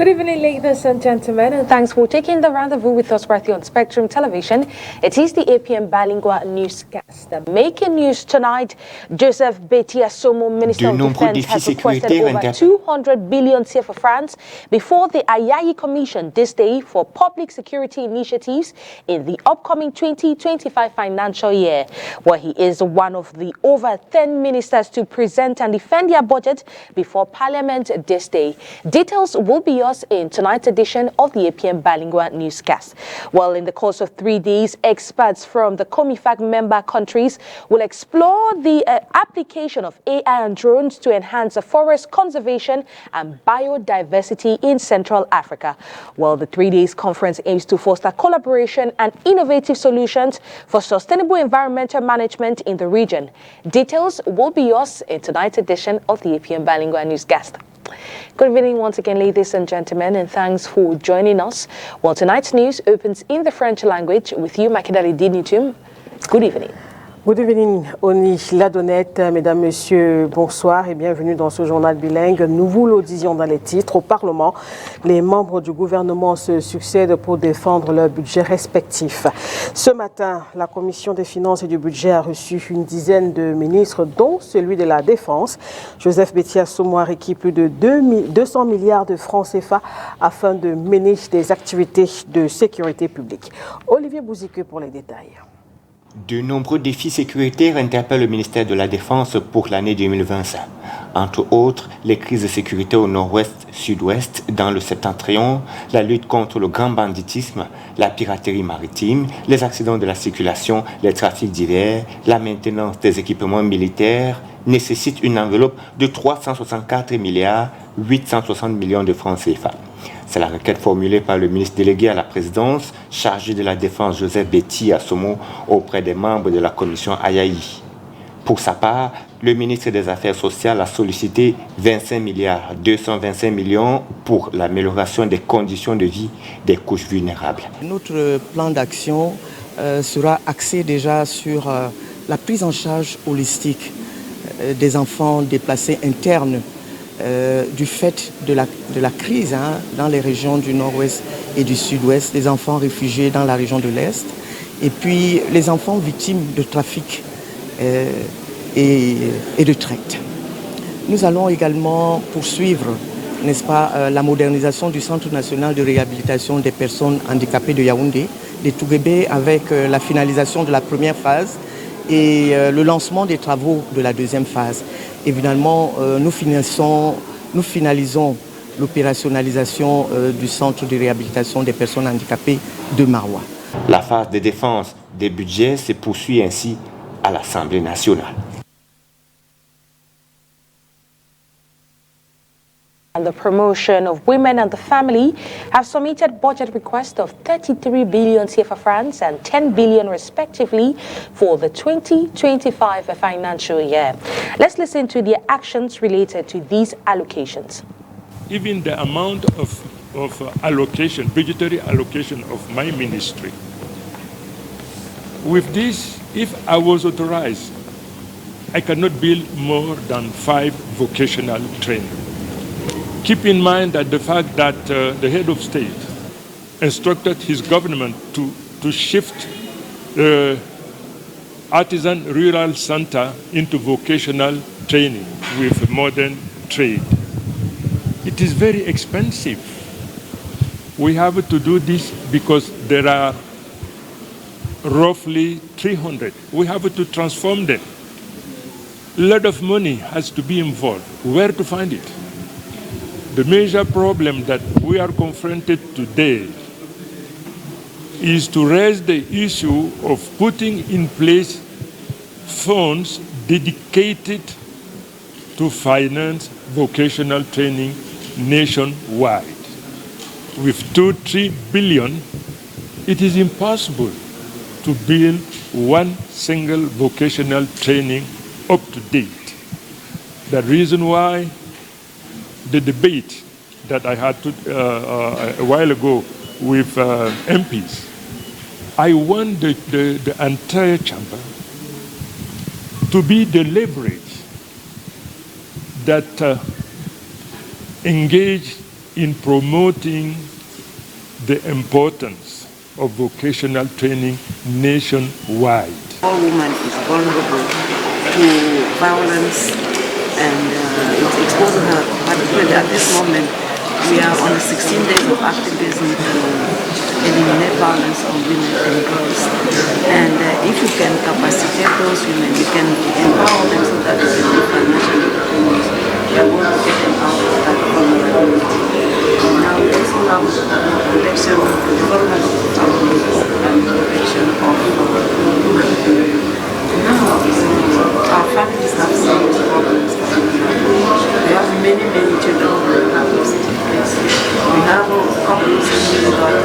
Good evening, ladies and gentlemen, and thanks for taking the rendezvous with us right here on Spectrum Television. It is the APM Bilingual Newscast. Making news tonight, Joseph Betty Assomo, Minister of Defense, has requested over 200 billion CFA francs before the Ayayi Commission this day for public security initiatives in the upcoming 2025 financial year, where he is one of the over 10 ministers to present and defend their budget before Parliament this day. Details will be yours in tonight's edition of the APM Bilingual Newscast. Well, in the course of 3 days, experts from the COMIFAC member countries will explore the application of AI and drones to enhance the forest conservation and biodiversity in Central Africa. Well, the 3 days conference aims to foster collaboration and innovative solutions for sustainable environmental management in the region. Details will be yours in tonight's edition of the APM Bilingual Newscast. Good evening once again, ladies and gentlemen, and thanks for joining us. Well, tonight's news opens in the French language with you, Makidali Dinitum. Good evening. Good evening, Oni Ladonnette. Mesdames, Messieurs, bonsoir et bienvenue dans ce journal bilingue. Nous vous le disions dans les titres. Au Parlement, les membres du gouvernement se succèdent pour défendre leurs budgets respectifs. Ce matin, la Commission des finances et du budget a reçu une dizaine de ministres, dont celui de la Défense. Joseph Betty Assomo a requis plus de 200 milliards de francs CFA afin de mener des activités de sécurité publique. Olivier Bouzike pour les détails. De nombreux défis sécuritaires interpellent le ministère de la Défense pour l'année 2025. Entre autres, les crises de sécurité au nord-ouest, sud-ouest, dans le septentrion, la lutte contre le grand banditisme, la piraterie maritime, les accidents de la circulation, les trafics divers, la maintenance des équipements militaires nécessitent une enveloppe de 364 milliards 860 millions de francs CFA. C'est la requête formulée par le ministre délégué à la présidence, chargé de la défense Joseph Betty Assomo, auprès des membres de la commission Ayayi. Pour sa part, le ministre des Affaires sociales a sollicité 25 milliards 225 millions pour l'amélioration des conditions de vie des couches vulnérables. Notre plan d'action sera axé déjà sur la prise en charge holistique des enfants déplacés internes du fait de la crise dans les régions du nord-ouest et du sud-ouest, les enfants réfugiés dans la région de l'Est, et puis les enfants victimes de trafic et de traite. Nous allons également poursuivre, n'est-ce pas, la modernisation du Centre national de réhabilitation des personnes handicapées de Yaoundé, de Touguébé, avec la finalisation de la première phase et le lancement des travaux de la deuxième phase. Évidemment, nous finalisons l'opérationnalisation du centre de réhabilitation des personnes handicapées de Maroua. La phase de défense des budgets se poursuit ainsi à l'Assemblée nationale. And the promotion of women and the family have submitted budget requests of 33 billion CFA francs and 10 billion respectively for the 2025 financial year. Let's listen to the actions related to these allocations. Even the amount of allocation, budgetary allocation of my ministry. With this, if I was authorized, I cannot build more than 5 vocational trainers. Keep in mind that the fact that the head of state instructed his government to shift the artisan rural center into vocational training with modern trade. It is very expensive. We have to do this because there are roughly 300. We have to transform them. A lot of money has to be involved. Where to find it? The major problem that we are confronted today is to raise the issue of putting in place funds dedicated to finance vocational training nationwide. With 2-3 billion, it is impossible to build one single vocational training up to date. The reason why the debate that I had a while ago with MPs, I want the entire chamber to be the leverage that engage in promoting the importance of vocational training nationwide. All women is vulnerable to violence and it's exposing her, particularly at this moment. We are on the 16 days of activism to eliminate violence on women and girls. And if you can capacitate those women, you can empower them so that they can be financially independent. We are going to get them out of that vulnerability. Now we also have protection, development of families and protection of women. Now our families have serious problems. We have many children who have no certificates. We have couples who got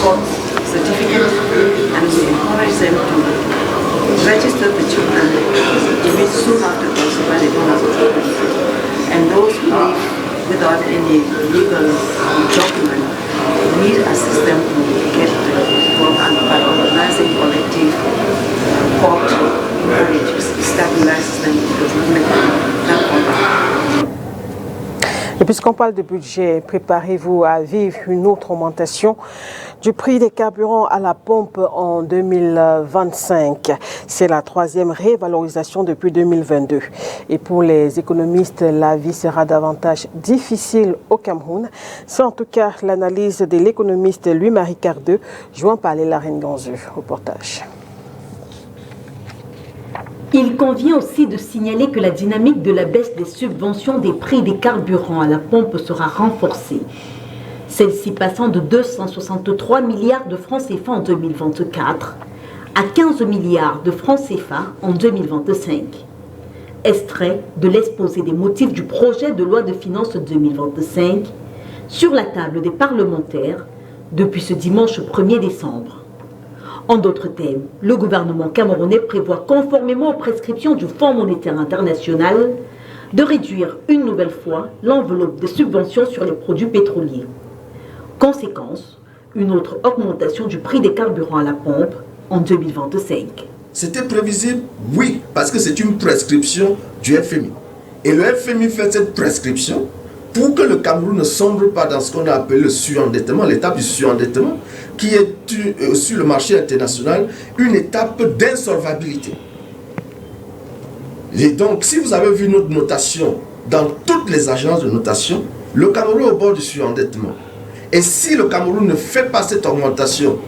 court certificates and we encourage them to register the children even soon after birth so that they don't have to. And those who live without any legal document need a system to get the work and by organizing collective court marriages, stabilizes them, does not make them that important. Et puisqu'on parle de budget, préparez-vous à vivre une autre augmentation du prix des carburants à la pompe en 2025. C'est la troisième révalorisation depuis 2022. Et pour les économistes, la vie sera davantage difficile au Cameroun. C'est en tout cas l'analyse de l'économiste Louis-Marie Cardeux, joint par Léla Renganzeu. Reportage. Il convient aussi de signaler que la dynamique de la baisse des subventions des prix des carburants à la pompe sera renforcée. Celle-ci passant de 263 milliards de francs CFA en 2024 à 15 milliards de francs CFA en 2025. Extrait de l'exposé des motifs du projet de loi de finances 2025 sur la table des parlementaires depuis ce dimanche 1er décembre. En d'autres termes, le gouvernement camerounais prévoit, conformément aux prescriptions du Fonds monétaire international, de réduire une nouvelle fois l'enveloppe de subventions sur les produits pétroliers. Conséquence, une autre augmentation du prix des carburants à la pompe en 2025. C'était prévisible? Oui, parce que c'est une prescription du FMI. Et le FMI fait cette prescription pour que le Cameroun ne sombre pas dans ce qu'on a appelé le surendettement, l'étape du surendettement, qui est sur le marché international une étape d'insolvabilité. Et donc, si vous avez vu notre notation dans toutes les agences de notation, le Cameroun est au bord du surendettement. Et si le Cameroun ne fait pas cette augmentation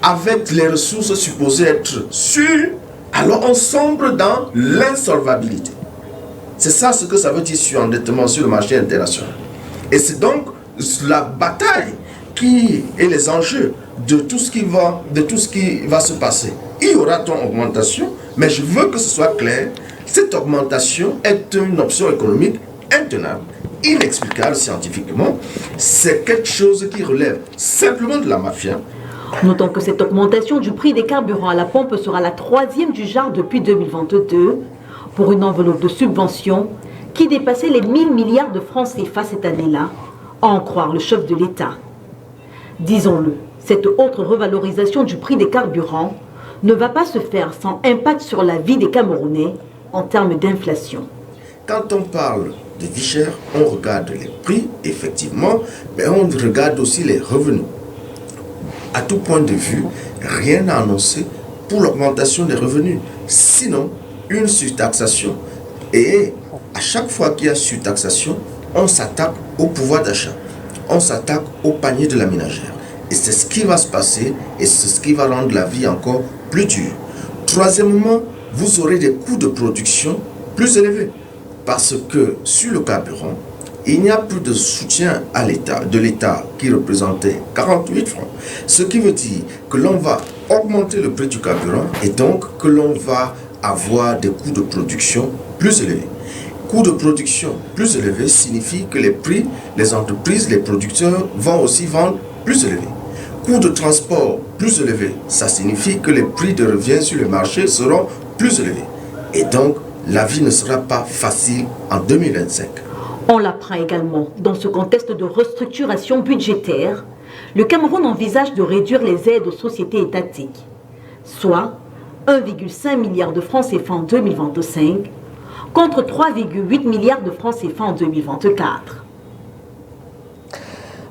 avec les ressources supposées être sûres, alors on sombre dans l'insolvabilité. C'est ça ce que ça veut dire surendettement sur le marché international. Et c'est donc la bataille qui est les enjeux de tout ce qui va se passer. Il y aura une augmentation, mais je veux que ce soit clair, cette augmentation est une option économique intenable, inexplicable scientifiquement. C'est quelque chose qui relève simplement de la mafia. Notons que cette augmentation du prix des carburants à la pompe sera la troisième du genre depuis 2022, pour une enveloppe de subventions qui dépassait les 1000 milliards de francs CFA cette année-là, à en croire le chef de l'État. Disons-le, cette autre revalorisation du prix des carburants ne va pas se faire sans impact sur la vie des Camerounais en termes d'inflation. Quand on parle de vie chère, on regarde les prix, effectivement, mais on regarde aussi les revenus. À tout point de vue, rien n'a annoncé pour l'augmentation des revenus, sinon une surtaxation. Et à chaque fois qu'il y a surtaxation, on s'attaque au pouvoir d'achat, on s'attaque au panier de la ménagère. Et c'est ce qui va se passer et c'est ce qui va rendre la vie encore plus dure. Troisièmement, vous aurez des coûts de production plus élevés parce que sur le carburant, il n'y a plus de soutien à l'État, de l'État qui représentait 48 francs. Ce qui veut dire que l'on va augmenter le prix du carburant et donc que l'on va avoir des coûts de production plus élevés. Coûts de production plus élevés signifie que les prix, les entreprises, les producteurs vont aussi vendre plus élevés. Coûts de transport plus élevés, ça signifie que les prix de revient sur le marché seront plus élevés. Et donc, la vie ne sera pas facile en 2025. On l'apprend également, dans ce contexte de restructuration budgétaire, le Cameroun envisage de réduire les aides aux sociétés étatiques, soit 1,5 milliard de francs CFA en 2025, contre 3,8 milliards de francs CFA en 2024.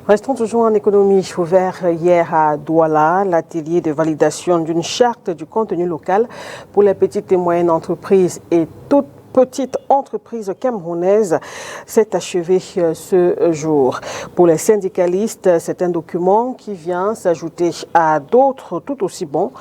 Restons toujours en économie. Ouvert hier à Douala, l'atelier de validation d'une charte du contenu local pour les petites et moyennes entreprises et toutes petites entreprises camerounaises s'est achevé ce jour. Pour les syndicalistes, c'est un document qui vient s'ajouter à d'autres tout aussi bons.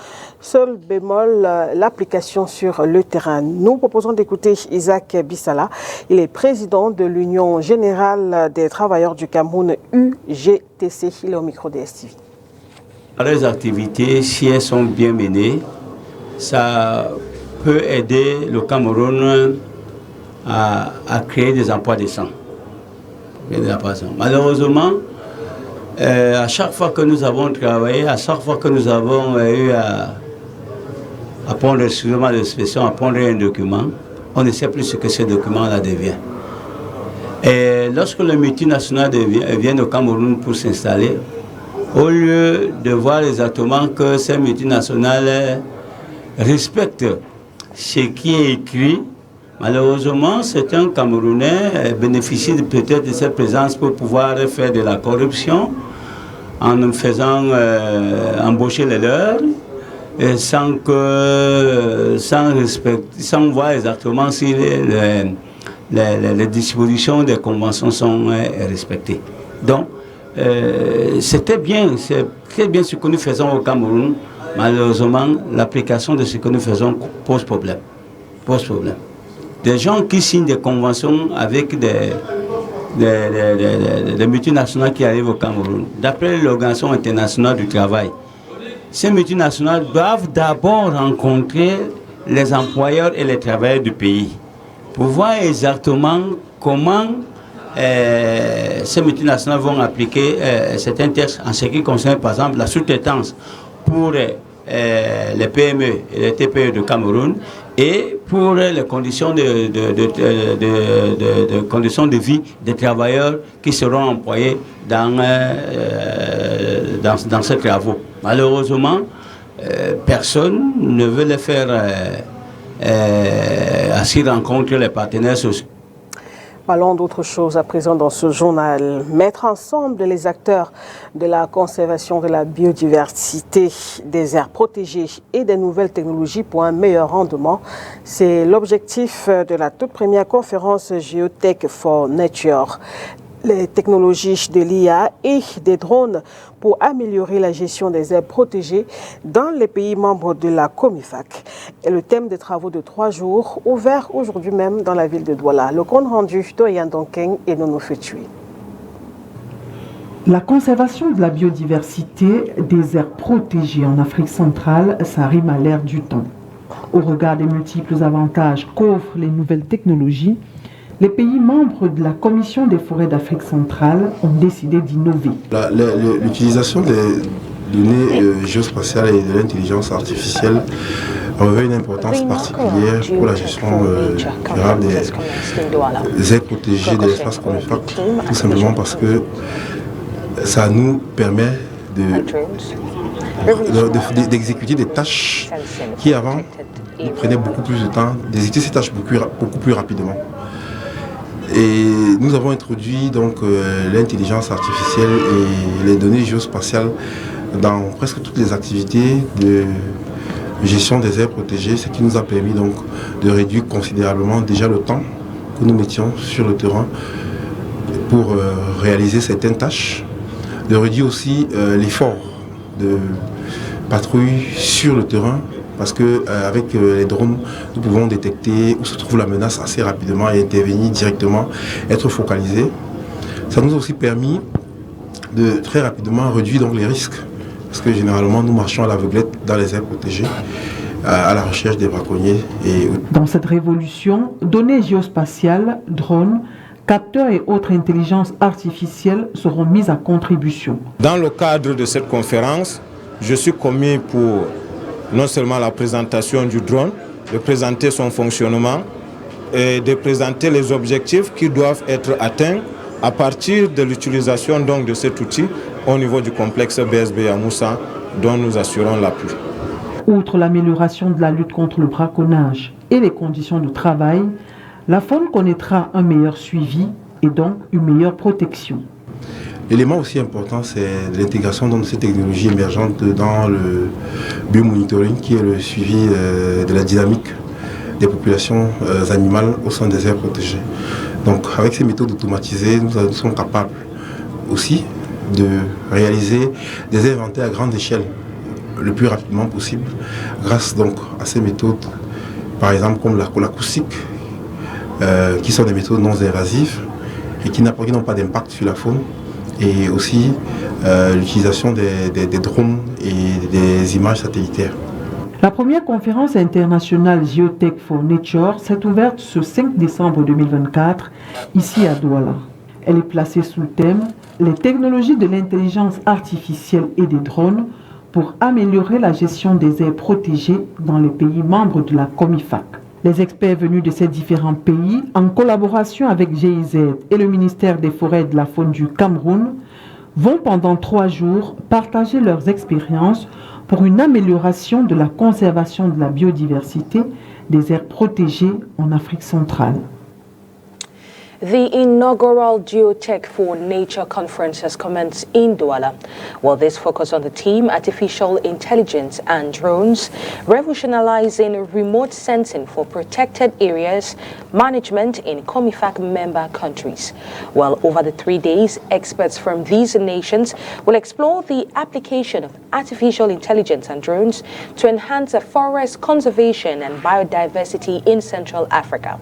Seul bémol, l'application sur le terrain. Nous proposons d'écouter Isaac Bissala. Il est président de l'Union générale des travailleurs du Cameroun, UGTC. Il est au micro des STV. Les activités, si elles sont bien menées, ça peut aider le Cameroun à créer des emplois décents. Malheureusement, à chaque fois que nous avons travaillé, à chaque fois que nous avons eu à prendre, excusez-moi l'expression, à prendre un document, on ne sait plus ce que ce document-là devient. Et lorsque le multinational vient au Cameroun pour s'installer, au lieu de voir exactement que ces multinationales respectent ce qui est écrit, malheureusement, certains Camerounais bénéficient peut-être de cette présence pour pouvoir faire de la corruption en faisant embaucher les leurs, sans voir exactement si les dispositions des conventions sont respectées. Donc, c'est très bien ce que nous faisons au Cameroun. Malheureusement, l'application de ce que nous faisons pose problème. Des gens qui signent des conventions avec des multinationales qui arrivent au Cameroun, d'après l'Organisation internationale du travail, ces multinationales doivent d'abord rencontrer les employeurs et les travailleurs du pays pour voir exactement comment ces multinationales vont appliquer certains textes en ce qui concerne par exemple la sous-traitance pour les PME et les TPE du Cameroun et pour les conditions conditions de vie des travailleurs qui seront employés dans ces travaux. Malheureusement, personne ne veut les faire ainsi rencontrer les partenaires sociaux. Parlons d'autre chose à présent dans ce journal. Mettre ensemble les acteurs de la conservation de la biodiversité, des aires protégées et des nouvelles technologies pour un meilleur rendement, c'est l'objectif de la toute première conférence Geotech for Nature. Les technologies de l'IA et des drones pour améliorer la gestion des aires protégées dans les pays membres de la COMIFAC. Et le thème des travaux de 3 jours, ouvert aujourd'hui même dans la ville de Douala. Le compte rendu d'Oyan Donkeng et Nono Fetui. La conservation de la biodiversité des aires protégées en Afrique centrale, ça rime à l'ère du temps. Au regard des multiples avantages qu'offrent les nouvelles technologies, les pays membres de la Commission des forêts d'Afrique centrale ont décidé d'innover. L'utilisation des données géospatiales et de l'intelligence artificielle revêt une importance particulière pour la gestion durable des aires protégées de l'espace COMIFAC, tout simplement parce que ça nous permet d'exécuter des tâches qui avant nous prenaient beaucoup plus de temps, d'exécuter ces tâches beaucoup plus rapidement. Et nous avons introduit donc l'intelligence artificielle et les données géospatiales dans presque toutes les activités de gestion des aires protégées, ce qui nous a permis donc de réduire considérablement déjà le temps que nous mettions sur le terrain pour réaliser certaines tâches, de réduire aussi l'effort de patrouille sur le terrain. Parce qu'avec les drones, nous pouvons détecter où se trouve la menace assez rapidement et intervenir directement, être focalisés. Ça nous a aussi permis de très rapidement réduire donc les risques. Parce que généralement, nous marchons à l'aveuglette dans les aires protégées, à la recherche des braconniers. Dans cette révolution, données géospatiales, drones, capteurs et autres intelligences artificielles seront mises à contribution. Dans le cadre de cette conférence, je suis commis pour non seulement la présentation du drone, de présenter son fonctionnement et de présenter les objectifs qui doivent être atteints à partir de l'utilisation donc de cet outil au niveau du complexe BSB à Moussa dont nous assurons l'appui. Outre l'amélioration de la lutte contre le braconnage et les conditions de travail, la faune connaîtra un meilleur suivi et donc une meilleure protection. L'élément aussi important, c'est l'intégration de ces technologies émergentes dans le biomonitoring, qui est le suivi de la dynamique des populations animales au sein des aires protégées. Donc avec ces méthodes automatisées, nous sommes capables aussi de réaliser des inventaires à grande échelle le plus rapidement possible grâce donc à ces méthodes, par exemple comme l'acoustique, qui sont des méthodes non invasives et qui n'ont pas d'impact sur la faune, et aussi l'utilisation des drones et des images satellitaires. La première conférence internationale Geotech for Nature s'est ouverte ce 5 décembre 2024 ici à Douala. Elle est placée sous le thème « Les technologies de l'intelligence artificielle et des drones pour améliorer la gestion des aires protégées dans les pays membres de la COMIFAC ». Les experts venus de ces différents pays, en collaboration avec GIZ et le ministère des Forêts et de la Faune du Cameroun, vont pendant 3 jours partager leurs expériences pour une amélioration de la conservation de la biodiversité des aires protégées en Afrique centrale. The inaugural Geotech for Nature conference has commenced in Douala. Well, this focused on the theme Artificial Intelligence and Drones, revolutionizing remote sensing for protected areas management in COMIFAC member countries. Well, over the 3 days, experts from these nations will explore the application of artificial intelligence and drones to enhance forest conservation and biodiversity in Central Africa.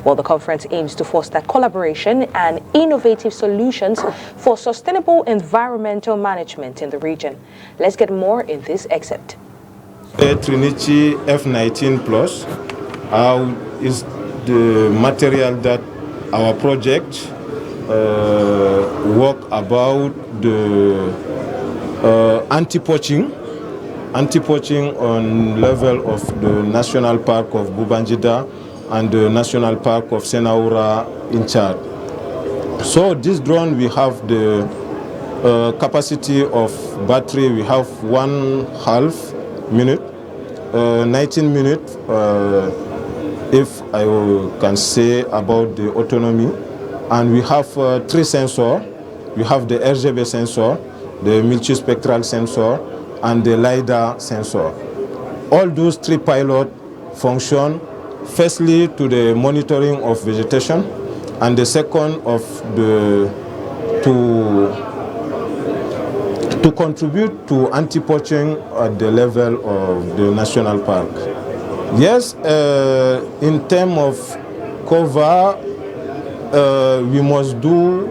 Well, the conference aims to foster collaboration and innovative solutions for sustainable environmental management in the region. Let's get more in this excerpt. Trinity F19 Plus is the material that our project work about the anti-poaching on level of the National Park of Bubanjida and the National Park of Senaura in Chad. So this drone, we have the capacity of battery, we have 1/2 minute, 19 minutes, if I can say about the autonomy. And we have 3 sensors. We have the RGB sensor, the multispectral sensor, and the LiDAR sensor. All those 3 pilots function firstly to the monitoring of vegetation, and the second of to contribute to anti-poaching at the level of the national park. Yes, in terms of cover, we must do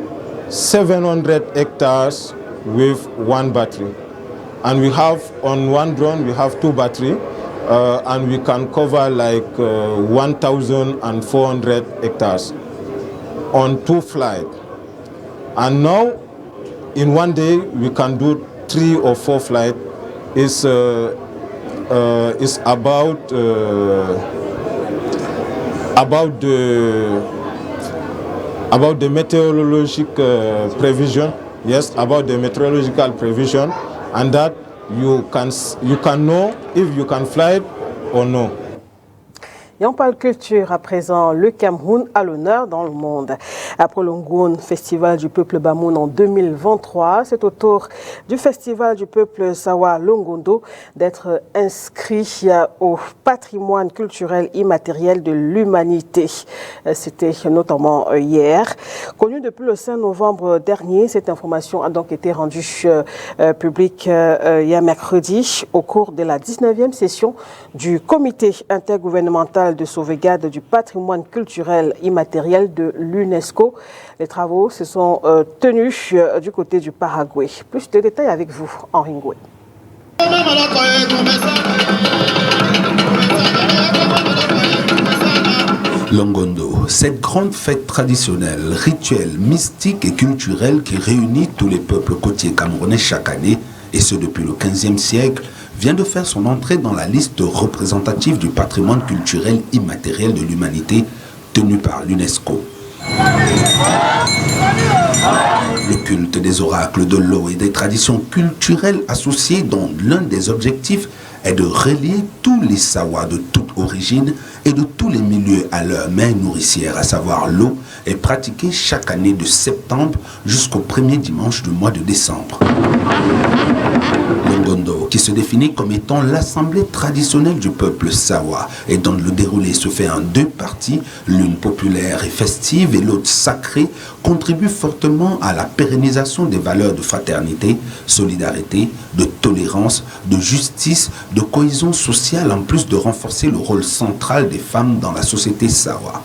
700 hectares with 1 battery, and we have on 1 drone we have 2 batteries. And we can cover like 1,400 hectares on 2 flights. And now, in 1 day, we can do 3 or 4 flights. It's about the meteorological prevision. Yes, about the meteorological prevision, and that you can know if you can fly it or no. Et on parle culture à présent. Le Cameroun a l'honneur dans le monde. Après le Ngoun Festival du peuple Bamoun en 2023, c'est au tour du Festival du peuple Sawa Longondo d'être inscrit au patrimoine culturel immatériel de l'humanité. C'était notamment hier. Connu depuis le 5 novembre dernier, cette information a donc été rendue publique hier mercredi au cours de la 19e session du comité intergouvernemental de sauvegarde du patrimoine culturel immatériel de l'UNESCO. Les travaux se sont tenus du côté du Paraguay. Plus de détails avec vous, Henri Ngoué. Longondo, cette grande fête traditionnelle, rituelle, mystique et culturelle qui réunit tous les peuples côtiers camerounais chaque année, et ce depuis le XVe siècle, vient de faire son entrée dans la liste représentative du patrimoine culturel immatériel de l'humanité tenue par l'UNESCO. Le culte des oracles, de l'eau et des traditions culturelles associées dont l'un des objectifs est de relier tous les Sawa de toute origine et de tous les milieux à leur mère nourricière, à savoir l'eau, est pratiquée chaque année de septembre jusqu'au premier dimanche du mois de décembre. Le Ngondo, qui se définit comme étant l'assemblée traditionnelle du peuple Sawa et dont le déroulé se fait en deux parties, l'une populaire et festive et l'autre sacrée, contribue fortement à la pérennisation des valeurs de fraternité, solidarité, de tolérance, de justice, de cohésion sociale, en plus de renforcer le rôle central des femmes dans la société Sawa.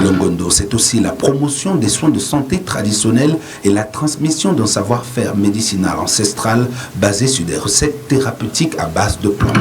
Le Ngondo, c'est aussi la promotion des soins de santé traditionnels et la transmission d'un savoir-faire médicinal ancestral basé sur des recettes thérapeutiques à base de plantes.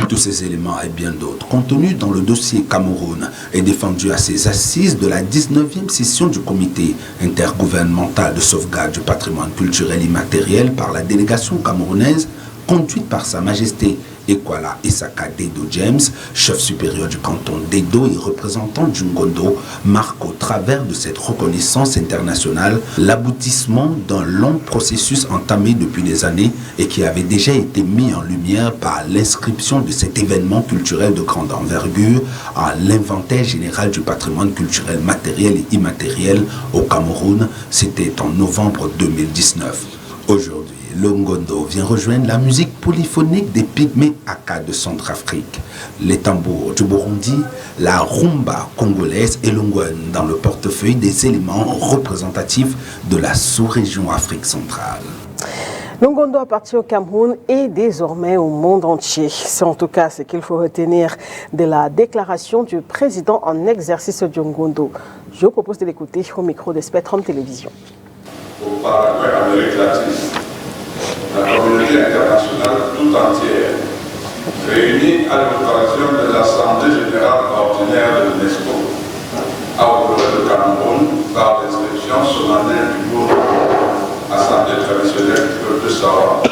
Tous ces éléments et bien d'autres contenus dans le dossier Cameroun est défendu à ses assises de la 19e session du comité intergouvernemental de sauvegarde du patrimoine culturel immatériel par la délégation camerounaise conduite par Sa Majesté Ekwala Isaka Dedo James, chef supérieur du canton d'Edo et représentant du Ngondo, marque au travers de cette reconnaissance internationale l'aboutissement d'un long processus entamé depuis des années et qui avait déjà été mis en lumière par l'inscription de cet événement culturel de grande envergure à l'inventaire général du patrimoine culturel matériel et immatériel au Cameroun. C'était en novembre 2019. Aujourd'hui, le Ngondo vient rejoindre la musique polyphonique des pygmées Aka de Centrafrique, les tambours du Burundi, la rumba congolaise et le ngwen dans le portefeuille des éléments représentatifs de la sous-région Afrique centrale. Le Ngondo appartient au Cameroun et désormais au monde entier. C'est en tout cas ce qu'il faut retenir de la déclaration du président en exercice du Ngondo. Je vous propose de l'écouter au micro de Spectrum Télévision. Au Paraguay, Amérique latine, la communauté internationale tout entière, réunie à l'occasion de l'Assemblée générale ordinaire de l'UNESCO, a honoré le Cameroun par l'inscription solennelle du mot Assemblée traditionnelle du peuple Sawa,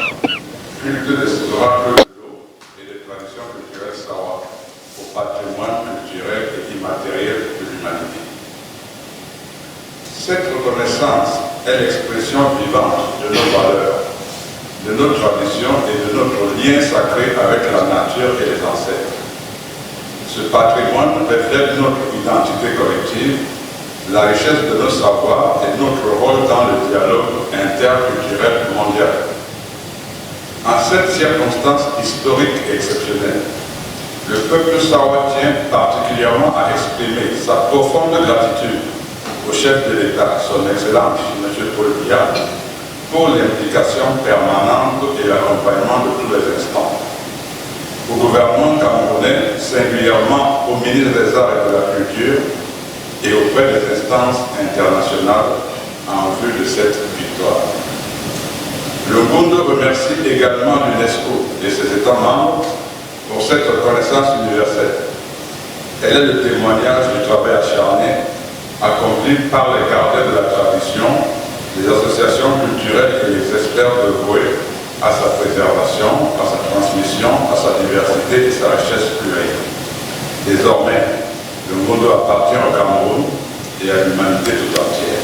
culte des oracles de l'eau et des traditions culturelles Sawa au patrimoine culturel et immatériel de l'humanité. Cette reconnaissance est l'expression vivante de nos valeurs, de nos traditions et de notre lien sacré avec la nature et les ancêtres. Ce patrimoine reflète notre identité collective, la richesse de nos savoirs et notre rôle dans le dialogue interculturel mondial. En cette circonstance historique et exceptionnelle, le peuple sawa tient particulièrement à exprimer sa profonde gratitude au chef de l'État, son Excellence, M. Paul Biya, pour l'implication permanente et l'accompagnement de tous les instants. Au gouvernement camerounais, singulièrement au ministre des Arts et de la Culture et auprès des instances internationales en vue de cette victoire. Le Ngondo remercie également l'UNESCO et ses États membres pour cette reconnaissance universelle. Elle est le témoignage du travail acharné accompli par les gardiens de la tradition, les associations culturelles et les experts dévoués à sa préservation, à sa transmission, à sa diversité et sa richesse plurielle. Désormais, le Ngondo appartient au Cameroun et à l'humanité tout entière.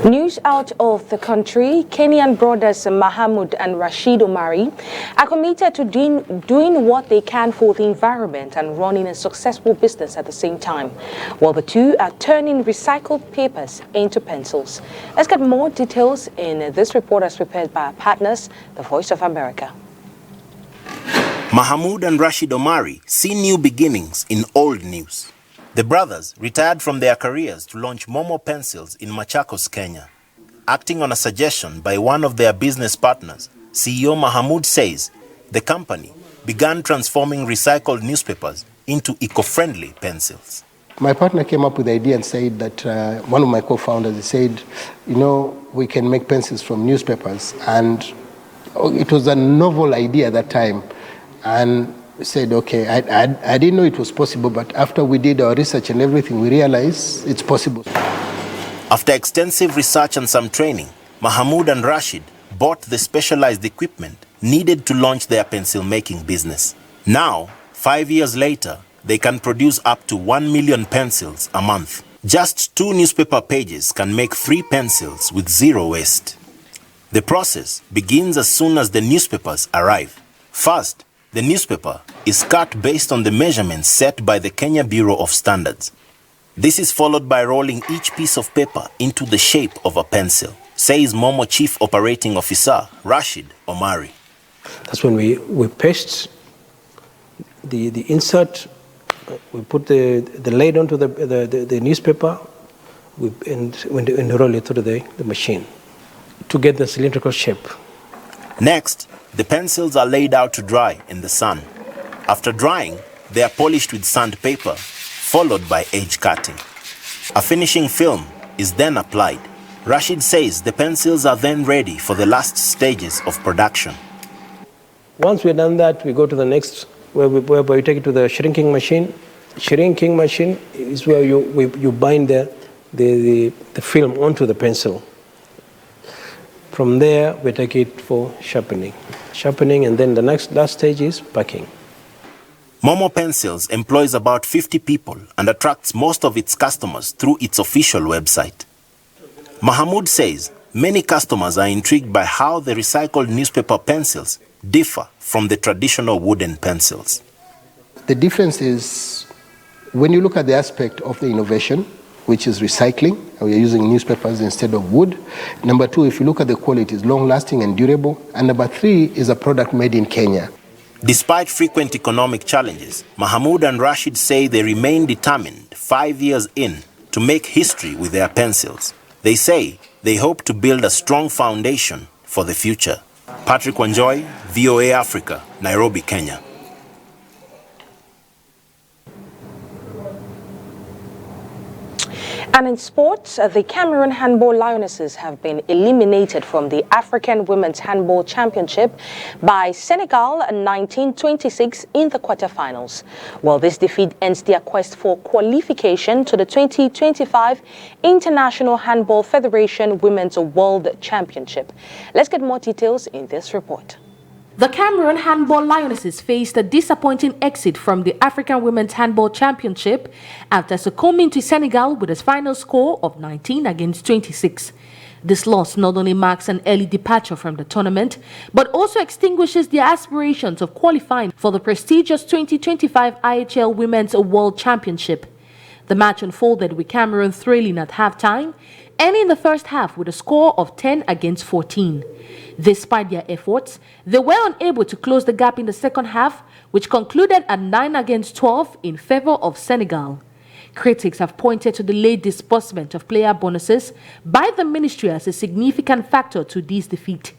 News out of the country, Kenyan brothers Mahamud and Rashid Omari are committed to doing what they can for the environment and running a successful business at the same time, while the two are turning recycled papers into pencils. Let's get more details in this report as prepared by our partners, The Voice of America. Mahamud and Rashid Omari see new beginnings in old news. The brothers retired from their careers to launch Momo Pencils in Machakos, Kenya. Acting on a suggestion by one of their business partners, CEO Mahamud says the company began transforming recycled newspapers into eco-friendly pencils. My partner came up with the idea and said that one of my co-founders said, you know, we can make pencils from newspapers. And it was a novel idea at that time. And said, okay, I didn't know it was possible, but after we did our research and everything, we realized it's possible. After extensive research and some training, Mahamud and Rashid bought the specialized equipment needed to launch their pencil-making business. Now, 5 years later, they can produce up to 1 million pencils a month. Just 2 newspaper pages can make 3 pencils with zero waste. The process begins as soon as the newspapers arrive. First, the newspaper is cut based on the measurements set by the Kenya Bureau of Standards. This is followed by rolling each piece of paper into the shape of a pencil, says Momo Chief Operating Officer Rashid Omari. That's when we paste the insert, we put the lid onto the newspaper, and roll it through the machine to get the cylindrical shape. Next, the pencils are laid out to dry in the sun. After drying, they are polished with sandpaper, followed by edge cutting. A finishing film is then applied. Rashid says the pencils are then ready for the last stages of production. Once we've done that, we go to the next, where we take it to the shrinking machine. Shrinking machine is where you bind the film onto the pencil. From there, we take it for sharpening. Sharpening, and then the last stage is packing. Momo Pencils employs about 50 people and attracts most of its customers through its official website. Mahamoud says many customers are intrigued by how the recycled newspaper pencils differ from the traditional wooden pencils. The difference is when you look at the aspect of the innovation, which is recycling, we are using newspapers instead of wood. Number two, if you look at the quality, it's long-lasting and durable. And number three is a product made in Kenya. Despite frequent economic challenges, Mahamoud and Rashid say they remain determined 5 years in to make history with their pencils. They say they hope to build a strong foundation for the future. Patrick Wanjoy, VOA Africa, Nairobi, Kenya. And in sports, the Cameroon Handball Lionesses have been eliminated from the African Women's Handball Championship by Senegal 1926 in the quarterfinals. Well, this defeat ends their quest for qualification to the 2025 International Handball Federation Women's World Championship. Let's get more details in this report. The Cameroon Handball Lionesses faced a disappointing exit from the African Women's Handball Championship after succumbing to Senegal with a final score of 19-26. This loss not only marks an early departure from the tournament, but also extinguishes their aspirations of qualifying for the prestigious 2025 IHL Women's World Championship. The match unfolded with Cameroon trailing at halftime, ending the first half with a score of 10-14. Despite their efforts, they were unable to close the gap in the second half, which concluded at 9-12 in favor of Senegal. Critics have pointed to the late disbursement of player bonuses by the ministry as a significant factor to this defeat.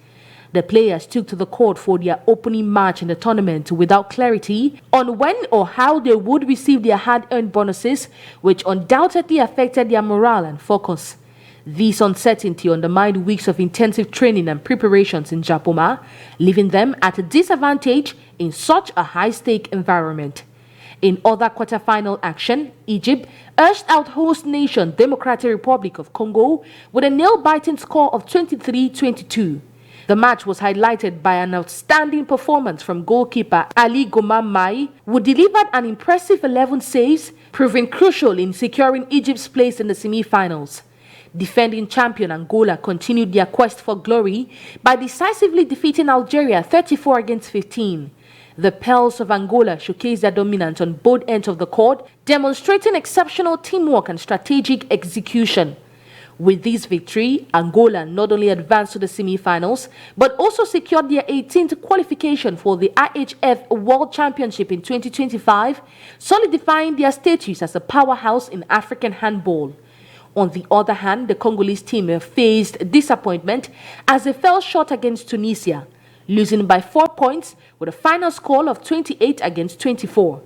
The players took to the court for their opening match in the tournament without clarity on when or how they would receive their hard-earned bonuses, which undoubtedly affected their morale and focus. This uncertainty undermined weeks of intensive training and preparations in Japoma, leaving them at a disadvantage in such a high-stake environment. In other quarter-final action, Egypt edged out host nation Democratic Republic of Congo with a nail-biting score of 23-22. The match was highlighted by an outstanding performance from goalkeeper Ali Gomam Mai, who delivered an impressive 11 saves, proving crucial in securing Egypt's place in the semi-finals. Defending champion Angola continued their quest for glory by decisively defeating Algeria 34-15. The Pearls of Angola showcased their dominance on both ends of the court, demonstrating exceptional teamwork and strategic execution. With this victory, Angola not only advanced to the semi-finals, but also secured their 18th qualification for the IHF World Championship in 2025, solidifying their status as a powerhouse in African handball. On the other hand, the Congolese team faced disappointment as they fell short against Tunisia, losing by 4 points with a final score of 28-24.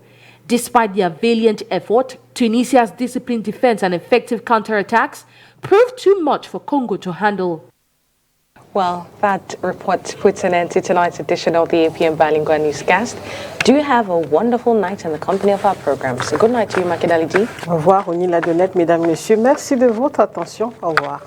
Despite their valiant effort, Tunisia's disciplined defense and effective counterattacks proved too much for Congo to handle. Well, that report puts an end to tonight's edition of the APM Bilingual Newscast. Do have a wonderful night in the company of our programs. So good night to you, Makeda Liji. Au revoir, Oni Ladonnette, mesdames, messieurs. Merci de votre attention. Au revoir.